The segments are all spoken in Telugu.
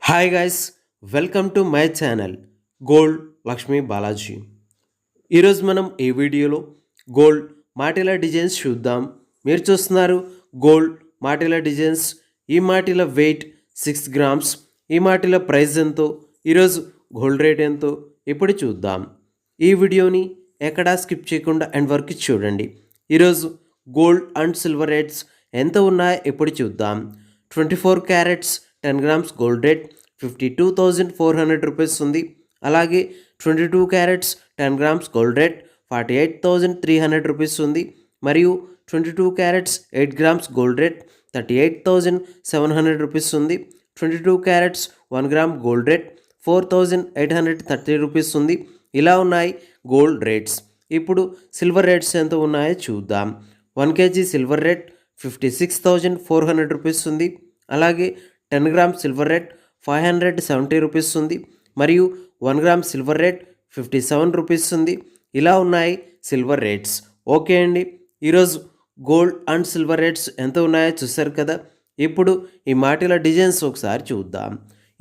Hi guys, welcome to my channel gold Lakshmi Balaji. ఈరోజు మనం ఈ వీడియోలో గోల్డ్ మాటిల డిజైన్స్ చూద్దాం. మీరు చూస్తున్నారు గోల్డ్ మాటిల డిజైన్స్. ఈ మాటిల వెయిట్ 6 గ్రామ్స్. ఈ మాటిల ప్రైస్ ఎంతో, ఈరోజు గోల్డ్ రేట్ ఎంతో ఇప్పుడు చూద్దాం. ఈ వీడియోని ఎక్కడా స్కిప్ చేయకుండా ఎండ్ వరకు చూడండి. ఈరోజు గోల్డ్ అండ్ సిల్వర్ రేట్స్ ఎంత ఉన్నాయో ఇప్పుడు చూద్దాం. 24 carats 10 grams gold rate 52,400 rupees ఉంది. అలాగే 22 carats 10 grams gold rate 48,300 rupees ఉంది. మరియు 22 carats 8 grams gold rate 38,700 rupees ఉంది. 22 carats 1 gram gold rate 4,830 rupees ఉంది. ఇలా ఉన్నాయి గోల్డ్ రేట్స్. ఇప్పుడు సిల్వర్ రేట్స్ ఎంత ఉన్నాయో చూద్దాం. 1 కేజీ సిల్వర్ రేట్ 56,400 రూపీస్ ఉంది. అలాగే 10 గ్రామ్ సిల్వర్ రేట్ 570 రూపీస్ ఉంది. మరియు 1 గ్రామ్ సిల్వర్ రేట్ 57 రూపీస్ ఉంది. ఇలా ఉన్నాయి సిల్వర్ రేట్స్. ఓకే అండి, ఈరోజు గోల్డ్ అండ్ సిల్వర్ రేట్స్ ఎంత ఉన్నాయో చూసారు కదా. ఇప్పుడు ఈ మాటిల డిజైన్స్ ఒకసారి చూద్దాం.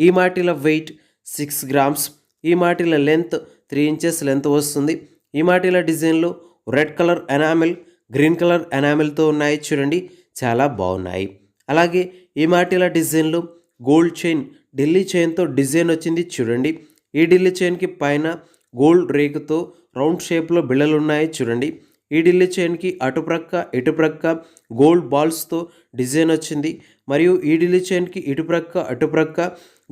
ఈ మాటిల వెయిట్ 6 గ్రామ్స్. ఈ మాటిల లెంత్ 3 ఇంచెస్ లెంత్ వస్తుంది. ఈ మాటిల డిజైన్లో red colour enamel, green colour ఎనామిల్తో ఉన్నాయి. చూడండి, చాలా బాగున్నాయి. అలాగే ఈ మాటిల డిజైన్లో గోల్డ్ చైన్, ఢిల్లీ చైన్తో డిజైన్ వచ్చింది. చూడండి, ఈ ఢిల్లీ చైన్కి పైన గోల్డ్ రేకుతో రౌండ్ షేప్లో బిళ్ళలు ఉన్నాయి. చూడండి, ఈ ఢిల్లీ చైన్కి అటుప్రక్క ఇటుప్రక్క గోల్డ్ బాల్స్తో డిజైన్ వచ్చింది. మరియు ఈ ఢిల్లీ చైన్కి అటుప్రక్క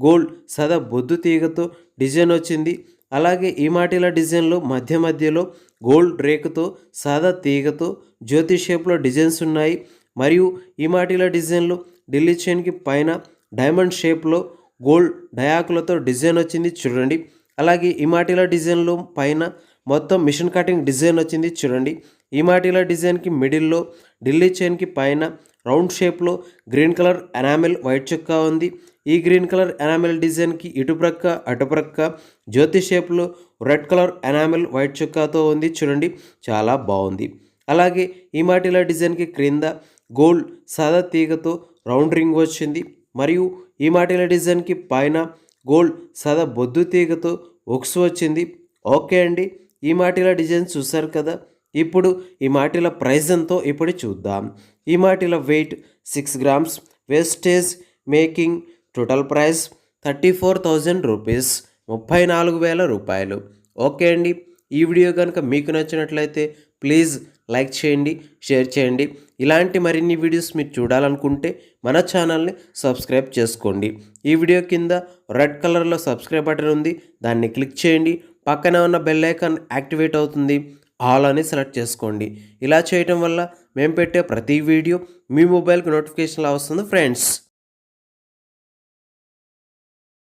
గోల్డ్ సదా బొద్దు తీగతో డిజైన్ వచ్చింది. అలాగే ఈ మాటిల డిజైన్లో మధ్యలో గోల్డ్ రేకుతో సాదా తీగతో జ్యోతి షేప్లో డిజైన్స్ ఉన్నాయి. మరియు ఈ మాటిల డిజైన్లో ఢిల్లీ చైన్కి పైన డైమండ్ షేప్లో గోల్డ్ డయాకులతో డిజైన్ వచ్చింది. చూడండి, అలాగే ఈ మాటిల డిజైన్లో పైన మొత్తం మిషన్ కటింగ్ డిజైన్ వచ్చింది. చూడండి, ఈ మాటిల డిజైన్కి మిడిల్లో ఢిల్లీ చైన్కి పైన రౌండ్ షేప్లో గ్రీన్ కలర్ ఎనామిల్ వైట్ చుక్కా ఉంది. ఈ గ్రీన్ కలర్ ఎనామిల్ డిజైన్కి ఇటుప్రక్క అటుప్రక్క జ్యోతి షేప్లో రెడ్ కలర్ ఎనామిల్ వైట్ చుక్కాతో ఉంది. చూడండి, చాలా బాగుంది. అలాగే ఈ మాటిల డిజైన్కి క్రింద గోల్డ్ సాదా తీగతో రౌండ్ రింగ్ వచ్చింది. మరియు ఈ మాటిల డిజైన్కి పైన గోల్డ్ సాదా బొద్దు తీగతో ఒక్స్ వచ్చింది. ఓకే అండి, ఈ మాటిల డిజైన్ చూసారు కదా. ఇప్పుడు ఈ మాటిల ప్రైస్ ఎంతో ఇప్పుడు చూద్దాం. ఈ మాటిల weight 6 grams. Wastage making total price 34,000 rupees, 34,000 రూపాయలు. ఓకే అండి, ఈ వీడియో కనుక మీకు నచ్చినట్లయితే ప్లీజ్ లైక్ చేయండి, షేర్ చేయండి. ఇలాంటి మరిన్ని వీడియోస్ మీరు చూడాలనుకుంటే మన ఛానల్ని సబ్స్క్రైబ్ చేసుకోండి. ఈ వీడియో కింద రెడ్ కలర్లో సబ్స్క్రైబ్ బటన్ ఉంది, దాన్ని క్లిక్ చేయండి. పక్కనే ఉన్న బెల్ ఐకాన్ యాక్టివేట్ అవుతుంది, ఆల్ అని సెలెక్ట్ చేసుకోండి. ఇలా చేయటం వల్ల మేము పెట్టే ప్రతి వీడియో మీ మొబైల్కి నోటిఫికేషన్లా వస్తుంది ఫ్రెండ్స్.